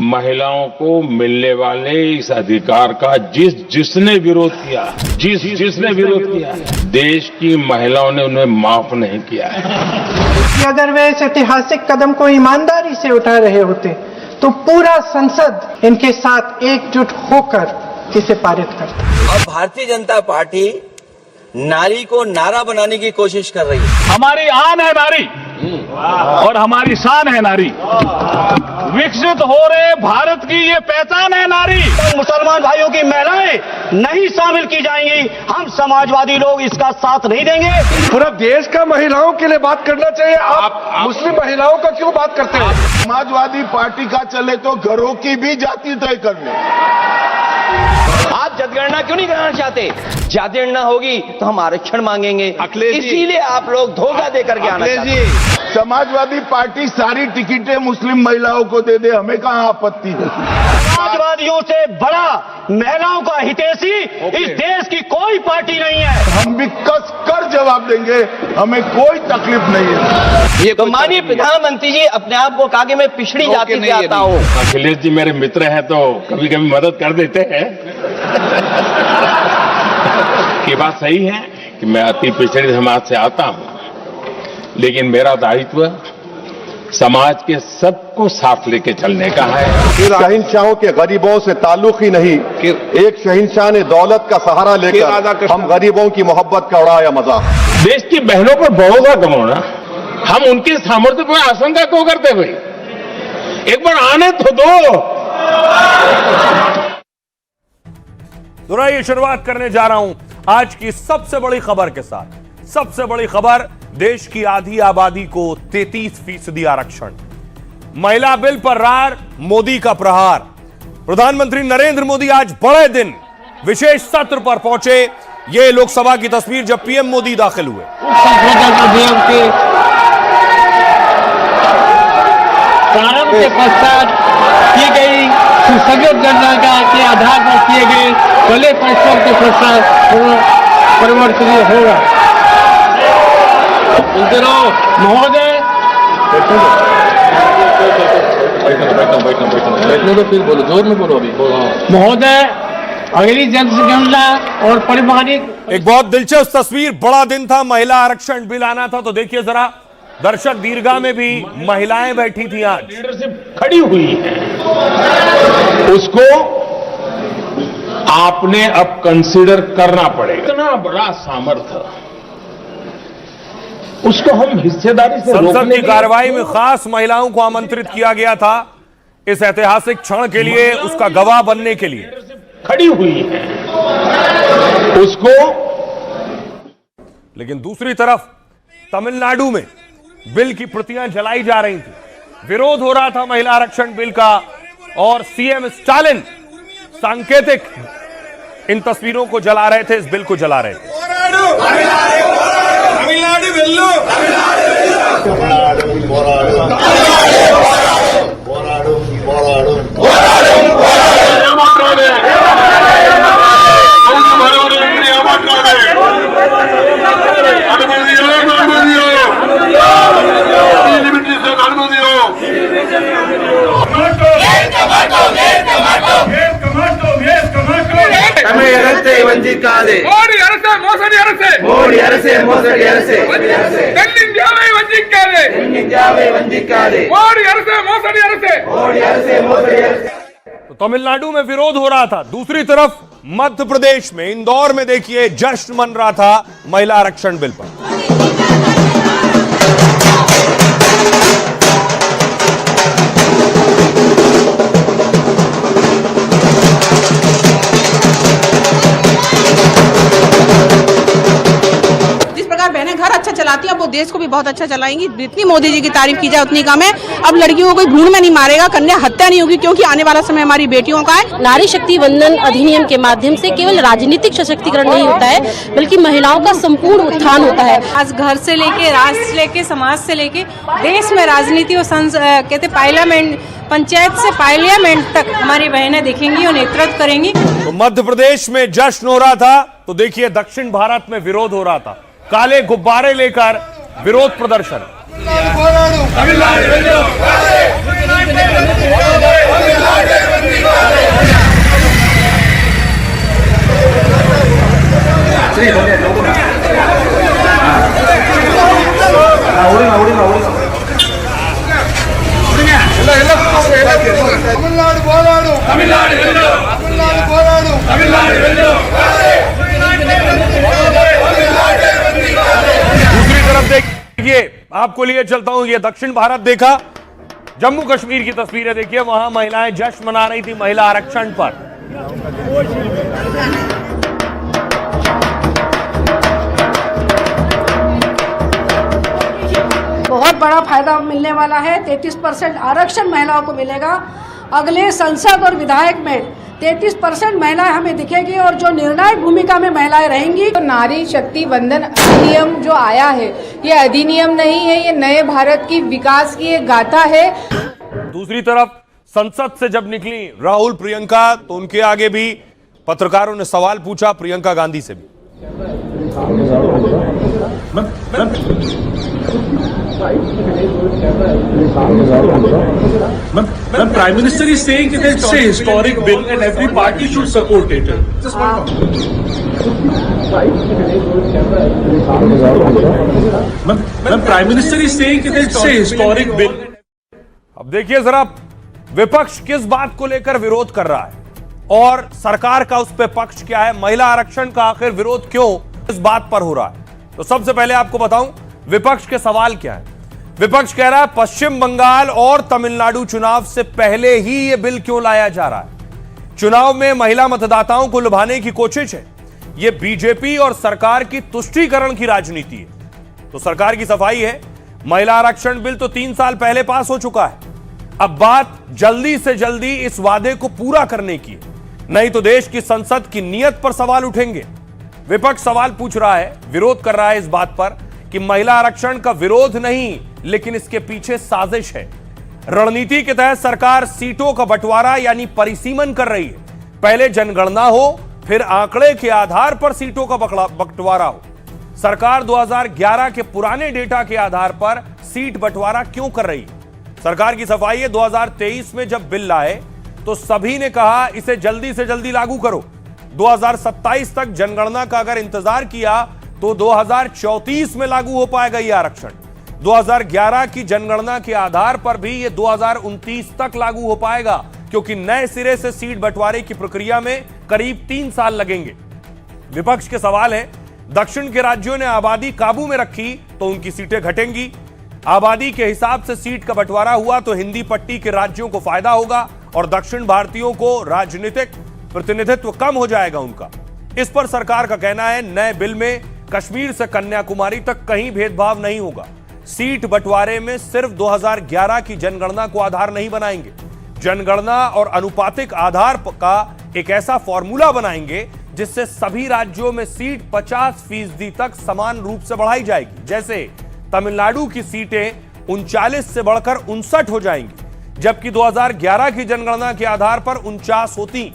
महिलाओं को मिलने वाले इस अधिकार का जिसने विरोध किया, जिसने विरोध किया, देश की महिलाओं ने उन्हें माफ नहीं किया है। कि अगर वे इस ऐतिहासिक कदम को ईमानदारी से उठा रहे होते तो पूरा संसद इनके साथ एकजुट होकर इसे पारित करता। अब भारतीय जनता पार्टी नारी को नारा बनाने की कोशिश कर रही है। हमारी आन है नारी और हमारी शान है नारी। विकसित हो रहे भारत की ये पहचान है नारी। मुसलमान भाइयों की महिलाएं नहीं शामिल की जाएंगी, हम समाजवादी लोग इसका साथ नहीं देंगे। पूरा देश का महिलाओं के लिए बात करना चाहिए। आप मुस्लिम महिलाओं का क्यों बात करते हैं? समाजवादी पार्टी का चले तो घरों की भी जाति तय कर ले। आप जनगणना क्यों नहीं कराना चाहते? जनगणना होगी तो हम आरक्षण मांगेंगे, इसीलिए आप लोग धोखा देकर के आना चाहते हैं। समाजवादी पार्टी सारी टिकटें मुस्लिम महिलाओं को दे दे, हमें कहां आपत्ति है? समाजवादियों से बड़ा महिलाओं का हितैषी इस देश की कोई पार्टी नहीं है। हम भी कस कर जवाब देंगे, हमें कोई तकलीफ नहीं है। ये तो माननीय प्रधानमंत्री जी अपने आप को कहा कि मैं पिछड़ी जाति से आता हूँ। अखिलेश जी मेरे मित्र हैं तो कभी कभी मदद कर देते हैं। ये बात सही है कि मैं अति पिछड़े समाज से आता हूं, लेकिन मेरा दायित्व समाज के सबको साथ लेके चलने का है। शहंशाहों के गरीबों से ताल्लुक ही नहीं, एक शहंशाह ने दौलत का सहारा लेकर हम गरीबों की मोहब्बत का उड़ाया मजाक। देश की बहनों पर बड़ों का गमौना, हम उनके सामर्थ्य पर आशंका क्यों करते भाई? एक बार आने तो दो। ये शुरुआत करने जा रहा हूं आज की सबसे बड़ी खबर के साथ। सबसे बड़ी खबर, देश की आधी आबादी को 33% आरक्षण। महिला बिल पर रार, मोदी का प्रहार। प्रधानमंत्री नरेंद्र मोदी आज बड़े दिन विशेष सत्र पर पहुंचे। ये लोकसभा की तस्वीर जब पीएम मोदी दाखिल हुए। प्रारंभ के पश्चात की गई सुसंगत जनगणना के आधार पर किए गए पहले प्रश्नों के परिवर्तन होगा। महोदय फिर बोलो, जोर में बोलो। अभी महोदय, अगली जनगणना और परिमाणिक। एक बहुत दिलचस्प तस्वीर, बड़ा दिन था, महिला आरक्षण बिल आना था। तो देखिए जरा, दर्शक दीर्घा में भी महिलाएं बैठी थी। आज लीडरशिप खड़ी हुई है, उसको आपने अब कंसीडर करना पड़ेगा। इतना बड़ा सामर्थ्य, उसको हम हिस्सेदारी से संसद की कार्रवाई में खास महिलाओं को आमंत्रित किया गया था इस ऐतिहासिक क्षण के लिए, उसका गवाह बनने के लिए। खड़ी हुई है उसको। लेकिन दूसरी तरफ तमिलनाडु में बिल की प्रतियां जलाई जा रही थी, विरोध हो रहा था महिला आरक्षण बिल का, और सीएम स्टालिन सांकेतिक इन तस्वीरों को जला रहे थे, इस बिल को जला रहे थे। ವಂಚಿಕಾದೆ ಮೋದಿ ಅರಸೆ ಮೋಸಡಿ ಅರಸೆ ಮೋದಿ ಅರಸೆ ಮೋಸಡಿ ಅರಸೆ ತೆನ್ನಿಂದ್ಯಾವೇ ವಂಚಿಕಾದೆ ತೆನ್ನಿಂದ್ಯಾವೇ ವಂಚಿಕಾದೆ ಮೋದಿ ಅರಸೆ ಮೋಸಡಿ ಅರಸೆ ಮೋದಿ ಅರಸೆ ಮೋಸಡಿ ಅರಸೆ। तो तमिलनाडु में विरोध हो रहा था, दूसरी तरफ मध्य प्रदेश में इंदौर में देखिए जश्न मन रहा था महिला आरक्षण बिल पर। बहनें घर अच्छा चलाती हैं, अब वो देश को भी बहुत अच्छा चलाएंगी। जितनी मोदी जी की तारीफ की जाए उतनी कम है। अब लड़कियों को कोई भ्रूण में नहीं मारेगा, कन्या हत्या नहीं होगी, क्योंकि आने वाला समय हमारी बेटियों का है। नारी शक्ति वंदन अधिनियम के माध्यम से केवल राजनीतिक सशक्तिकरण नहीं होता है, बल्कि महिलाओं का संपूर्ण उत्थान होता है। आज घर से लेके, राष्ट्र से लेके, समाज से लेके देश में राजनीति और कहते पार्लियामेंट, पंचायत से पार्लियामेंट तक हमारी बहनें दिखेंगी और नेतृत्व करेंगी। तो मध्य प्रदेश में जश्न हो रहा था, तो देखिए दक्षिण भारत में विरोध हो रहा था, काले गुब्बारे लेकर विरोध प्रदर्शन। तमिलनाडु बोलाडु तमिलनाडु वेल्लो तमिलनाडु बोलाडु तमिलनाडु वेल्लो दूसरी तरफ देखिए, आपको लिए चलता हूं, ये दक्षिण भारत देखा, जम्मू कश्मीर की तस्वीरें देखिए, वहां महिलाएं जश्न मना रही थी महिला आरक्षण पर। बहुत बड़ा फायदा मिलने वाला है। 33% आरक्षण महिलाओं को मिलेगा। अगले संसद और विधायक में 33% महिलाएं हमें दिखेगी और जो निर्णायक भूमिका में महिलाएं रहेंगी। तो नारी शक्ति वंदन अधिनियम जो आया है, ये अधिनियम नहीं है, ये नए भारत की विकास की एक गाथा है। दूसरी तरफ संसद से जब निकली राहुल प्रियंका, तो उनके आगे भी पत्रकारों ने सवाल पूछा, प्रियंका गांधी से भी। Prime Minister is saying that it's a historic bill and every party should support it. Just one Prime Minister is saying that it's a historic bill. अब देखिए जरा विपक्ष किस बात को लेकर विरोध कर रहा है और सरकार का उस पर पक्ष क्या है, महिला आरक्षण का आखिर विरोध क्यों इस बात पर हो रहा है। तो सबसे पहले आपको बताऊं विपक्ष के सवाल क्या है। विपक्ष कह रहा है पश्चिम बंगाल और तमिलनाडु चुनाव से पहले ही यह बिल क्यों लाया जा रहा है। चुनाव में महिला मतदाताओं को लुभाने की कोशिश है। यह बीजेपी और सरकार की तुष्टीकरण की राजनीति है। तो सरकार की सफाई है, महिला आरक्षण बिल तो 3 साल पहले पास हो चुका है। अब बात जल्दी से जल्दी इस वादे को पूरा करने की है, नहीं तो देश की संसद की नीयत पर सवाल उठेंगे। विपक्ष सवाल पूछ रहा है, विरोध कर रहा है इस बात पर कि महिला आरक्षण का विरोध नहीं, लेकिन इसके पीछे साजिश है। रणनीति के तहत सरकार सीटों का बंटवारा यानी परिसीमन कर रही है। पहले जनगणना हो, फिर आंकड़े के आधार पर सीटों का बंटवारा हो। सरकार 2011 के पुराने डेटा के आधार पर सीट बंटवारा क्यों कर रही है। सरकार की सफाई है, 2023 में जब बिल लाए तो सभी ने कहा इसे जल्दी से जल्दी लागू करो। 2027 तक जनगणना का अगर इंतजार किया तो 2034 में लागू हो पाएगा यह आरक्षण। 2011 की जनगणना के आधार पर भी यह 2029 तक लागू हो पाएगा, क्योंकि नए सिरे से सीट बंटवारे की प्रक्रिया में करीब 3 साल लगेंगे। विपक्ष के सवाल है, दक्षिण के राज्यों ने आबादी काबू में रखी तो उनकी सीटें घटेंगी। आबादी के हिसाब से सीट का बंटवारा हुआ तो हिंदी पट्टी के राज्यों को फायदा होगा और दक्षिण भारतीयों को राजनीतिक प्रतिनिधित्व कम हो जाएगा उनका। इस पर सरकार का कहना है नए बिल में कश्मीर से कन्याकुमारी तक कहीं भेदभाव नहीं होगा। सीट बंटवारे में सिर्फ 2011 की जनगणना को आधार नहीं बनाएंगे, जनगणना और अनुपातिक आधार का एक ऐसा फॉर्मूला बनाएंगे जिससे सभी राज्यों में सीट 50% तक समान रूप से बढ़ाई जाएगी। जैसे तमिलनाडु की सीटें 39 से बढ़कर 59 हो जाएंगी, जबकि 2011 की जनगणना के आधार पर 49 होती।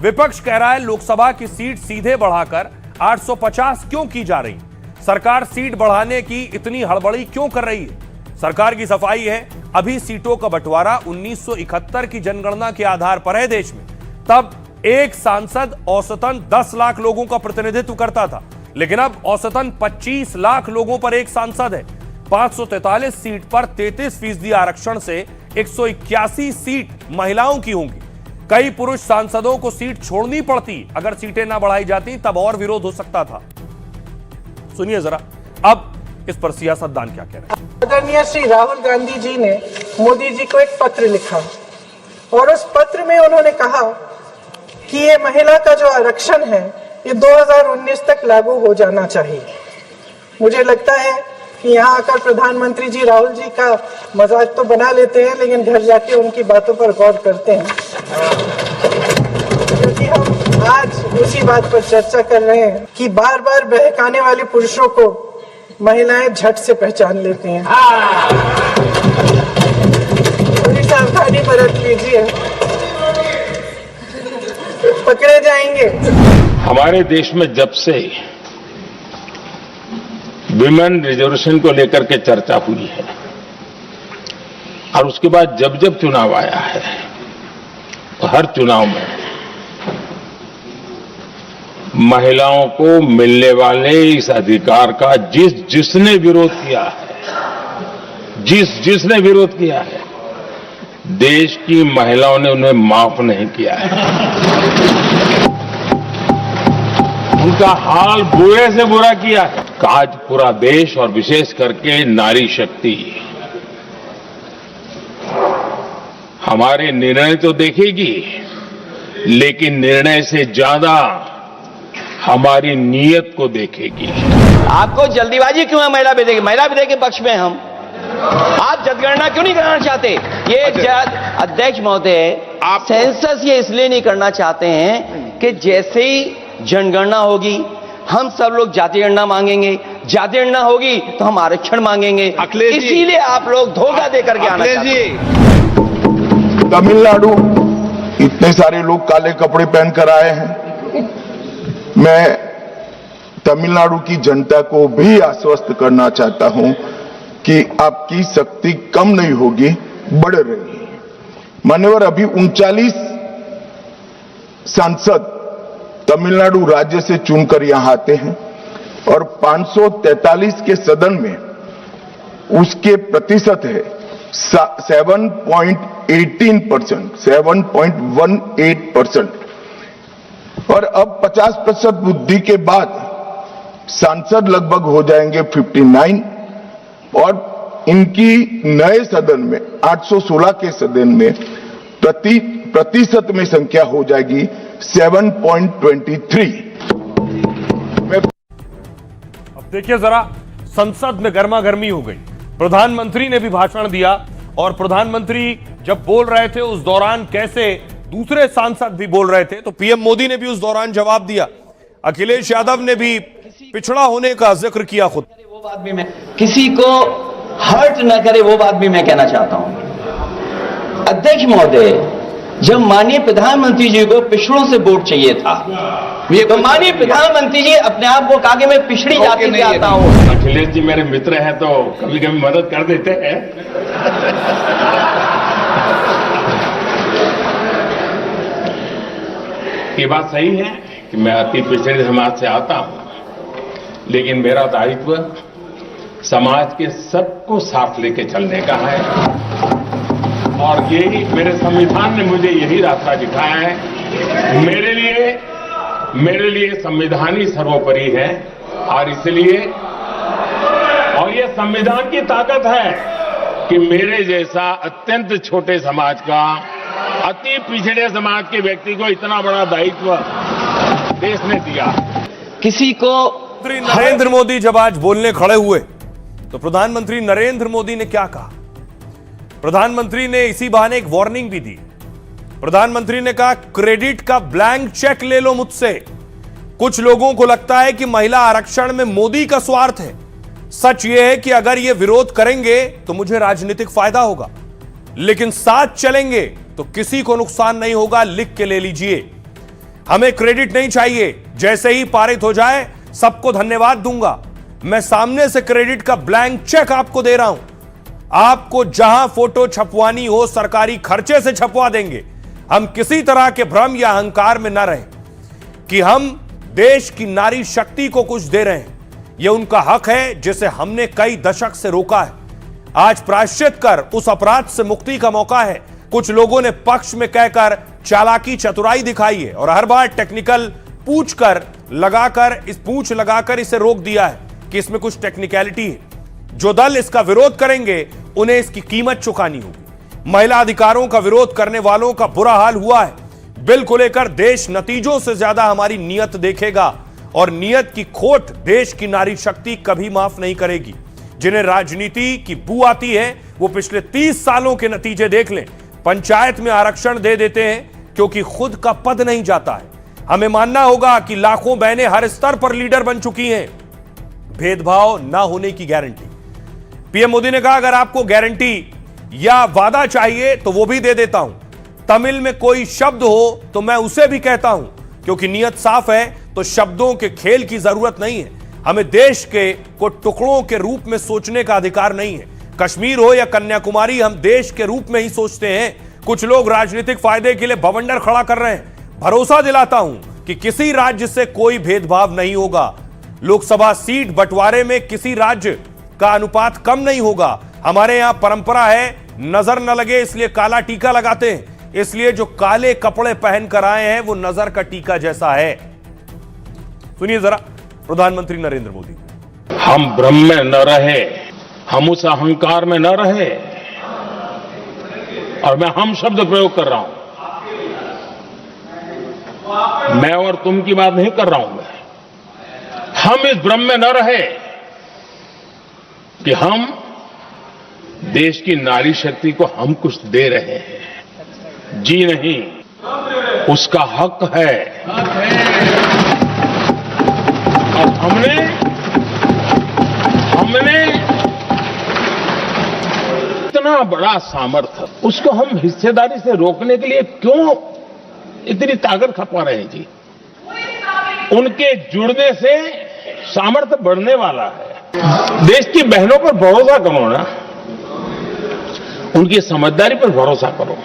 विपक्ष कह रहा है लोकसभा की सीट सीधे बढ़ाकर 850 क्यों की जा रही, सरकार सीट बढ़ाने की इतनी हड़बड़ी क्यों कर रही है। सरकार की सफाई है, अभी सीटों का बंटवारा 1971 की जनगणना के आधार पर है देश में। तब एक सांसद औसतन 10 लाख लोगों का प्रतिनिधित्व करता था, लेकिन अब औसतन 25 लाख लोगों पर एक सांसद है। 543 सीट पर 33% आरक्षण से 181 सीट महिलाओं की होंगी। कई पुरुष सांसदों को सीट छोड़नी पड़ती, अगर सीटें ना बढ़ाई जाती तब और विरोध हो सकता था। सुनिए जरा अब इस पर सियासतदान क्या कह रहे हैं। आदरणीय श्री राहुल गांधी जी ने मोदी जी को एक पत्र लिखा और उस पत्र में उन्होंने कहा कि ये महिला का जो आरक्षण है ये 2019 तक लागू हो जाना चाहिए। मुझे लगता है कि यहाँ आकर प्रधानमंत्री जी राहुल जी का मजाक तो बना लेते हैं, लेकिन घर जाके उनकी बातों पर गौर करते हैं, क्योंकि हम आज उसी बात पर चर्चा कर रहे हैं कि बार बार बहकाने वाले पुरुषों को महिलाएं झट से पहचान लेती हैं। थोड़ी सावधानी बरत लीजिए, पकड़े जाएंगे। हमारे देश में जब से विमेन रिजर्वेशन को लेकर के चर्चा हुई है और उसके बाद जब जब चुनाव आया है तो हर चुनाव में महिलाओं को मिलने वाले इस अधिकार का जिसने विरोध किया है, जिसने विरोध किया है, देश की महिलाओं ने उन्हें माफ नहीं किया है। उनका हाल बुरे से बुरा किया है। आज पूरा देश और विशेष करके नारी शक्ति हमारे निर्णय तो देखेगी, लेकिन निर्णय से ज्यादा हमारी नीयत को देखेगी। आपको जल्दीबाजी क्यों है महिला विधेयक? महिला विधेयक के पक्ष में हम, आप जनगणना क्यों नहीं कराना चाहते? ये अध्यक्ष महोदय, आप सेंसस ये इसलिए नहीं करना चाहते हैं कि जैसे ही जनगणना होगी हम सब लोग जाति गणना मांगेंगे, जाति गणना होगी तो हम आरक्षण मांगेंगे, इसीलिए आप लोग धोखा देकर के आना चाहते हैं। तमिलनाडु इतने सारे लोग काले कपड़े पहनकर आए हैं। मैं तमिलनाडु की जनता को भी आश्वस्त करना चाहता हूं कि आपकी शक्ति कम नहीं होगी, बढ़ रही है। मान्यवर, अभी 39 सांसद तमिलनाडु राज्य से चुनकर यहां आते हैं और 543 के सदन में उसके प्रतिशत है 7.18%, 7.18%। और अब 50% वृद्धि के बाद सांसद लगभग हो जाएंगे 59 और इनकी नए सदन में 816 के सदन में प्रतिशत में संख्या हो जाएगी 7.23। अब देखिए जरा, संसद में गर्मा गर्मी हो गई। प्रधानमंत्री ने भी भाषण दिया और प्रधानमंत्री जब बोल रहे थे उस दौरान कैसे दूसरे सांसद भी बोल रहे थे, तो पीएम मोदी ने भी उस दौरान जवाब दिया। अखिलेश यादव ने भी पिछड़ा होने का जिक्र किया खुद। वो बात भी मैं, किसी को हर्ट न करे वो बात भी मैं कहना चाहता हूं। अध्यक्ष महोदय, जब माननीय प्रधानमंत्री जी को पिछड़ों से वोट चाहिए था, तो माननीय प्रधानमंत्री जी अपने आप को कहा कि मैं पिछड़ी जाति से आता हूं। अखिलेश जी मेरे मित्र हैं तो कभी कभी मदद कर देते हैं। ये बात सही है कि मैं अति पिछड़े समाज से आता हूं, लेकिन मेरा दायित्व समाज के सबको साथ लेके चलने का है और यही मेरे संविधान ने मुझे यही रास्ता दिखाया है। मेरे लिए संविधान ही सर्वोपरि है और इसलिए और ये संविधान की ताकत है कि मेरे जैसा अत्यंत छोटे समाज का, अति पिछड़े समाज के व्यक्ति को इतना बड़ा दायित्व देश ने दिया। किसी को नरेंद्र मोदी जब आज बोलने खड़े हुए तो प्रधानमंत्री नरेंद्र मोदी ने क्या कहा? प्रधानमंत्री ने इसी बहाने एक वार्निंग भी दी। प्रधानमंत्री ने कहा, क्रेडिट का ब्लैंक चेक ले लो मुझसे। कुछ लोगों को लगता है कि महिला आरक्षण में मोदी का स्वार्थ है। सच यह है कि अगर ये विरोध करेंगे तो मुझे राजनीतिक फायदा होगा, लेकिन साथ चलेंगे तो किसी को नुकसान नहीं होगा। लिख के ले लीजिए, हमें क्रेडिट नहीं चाहिए। जैसे ही पारित हो जाए सबको धन्यवाद दूंगा। मैं सामने से क्रेडिट का ब्लैंक चेक आपको दे रहा हूं। आपको जहां फोटो छपवानी हो सरकारी खर्चे से छपवा देंगे। हम किसी तरह के भ्रम या अहंकार में न रहें कि हम देश की नारी शक्ति को कुछ दे रहे हैं। यह उनका हक है जिसे हमने कई दशक से रोका है। आज प्रायश्चित कर उस अपराध से मुक्ति का मौका है। कुछ लोगों ने पक्ष में कहकर चालाकी चतुराई दिखाई है और हर बार टेक्निकल पूछ लगाकर इसे रोक दिया है कि इसमें कुछ टेक्निकलिटी है। जो दल इसका विरोध करेंगे उन्हें इसकी कीमत चुकानी होगी। महिला अधिकारों का विरोध करने वालों का बुरा हाल हुआ है। बिल को लेकर देश नतीजों से ज्यादा हमारी नीयत देखेगा और नीयत की खोट देश की नारी शक्ति कभी माफ नहीं करेगी। जिन्हें राजनीति की बू आती है वो पिछले 30 सालों के नतीजे देख लें। पंचायत में आरक्षण दे देते हैं क्योंकि खुद का पद नहीं जाता है। हमें मानना होगा कि लाखों बहनें हर स्तर पर लीडर बन चुकी हैं। भेदभाव ना होने की गारंटी। पीएम मोदी ने कहा, अगर आपको गारंटी या वादा चाहिए तो वो भी दे देता हूं। तमिल में कोई शब्द हो तो मैं उसे भी कहता हूं, क्योंकि नीयत साफ है तो शब्दों के खेल की जरूरत नहीं है। हमें देश को टुकड़ों के रूप में सोचने का अधिकार नहीं है। कश्मीर हो या कन्याकुमारी, हम देश के रूप में ही सोचते हैं। कुछ लोग राजनीतिक फायदे के लिए बवंडर खड़ा कर रहे हैं। भरोसा दिलाता हूं कि किसी राज्य से कोई भेदभाव नहीं होगा। लोकसभा सीट बंटवारे में किसी राज्य का अनुपात कम नहीं होगा। हमारे यहां परंपरा है नजर न लगे इसलिए काला टीका लगाते हैं, इसलिए जो काले कपड़े पहन कर आए हैं वो नजर का टीका जैसा है। सुनिए जरा प्रधानमंत्री नरेंद्र मोदी। हम भ्रम में न रहे, हम उस अहंकार में न रहे, और मैं हम शब्द प्रयोग कर रहा हूं, मैं और तुम की बात नहीं कर रहा हूं। मैं हम इस भ्रम में न रहे कि हम देश की नारी शक्ति को हम कुछ दे रहे हैं। जी नहीं, उसका हक है। और हमने इतना बड़ा सामर्थ्य, उसको हम हिस्सेदारी से रोकने के लिए क्यों इतनी ताकत खपा रहे हैं जी? उनके जुड़ने से सामर्थ्य बढ़ने वाला है। देश की बहनों पर भरोसा करो ना, उनकी समझदारी पर भरोसा करो।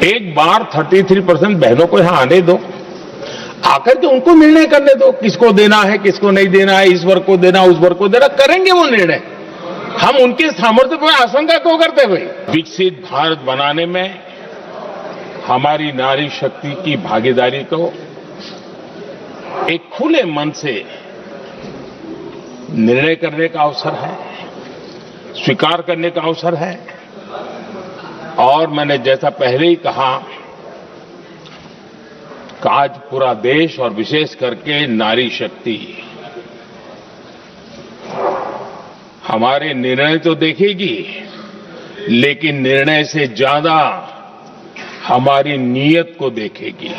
एक बार 33% बहनों को यहां आने दो, आकर के उनको निर्णय करने दो, किसको देना है, किसको नहीं देना है, इस वर्ग को देना, उस वर्ग को देना, करेंगे वो निर्णय। हम उनके सामर्थ्य पर आशंका क्यों करते भाई? विकसित भारत बनाने में हमारी नारी शक्ति की भागीदारी को एक खुले मन से निर्णय करने का अवसर है, स्वीकार करने का अवसर है। और मैंने जैसा पहले ही कहा कि आज पूरा देश और विशेष करके नारी शक्ति हमारे निर्णय तो देखेगी, लेकिन निर्णय से ज्यादा हमारी नीयत को देखेगी।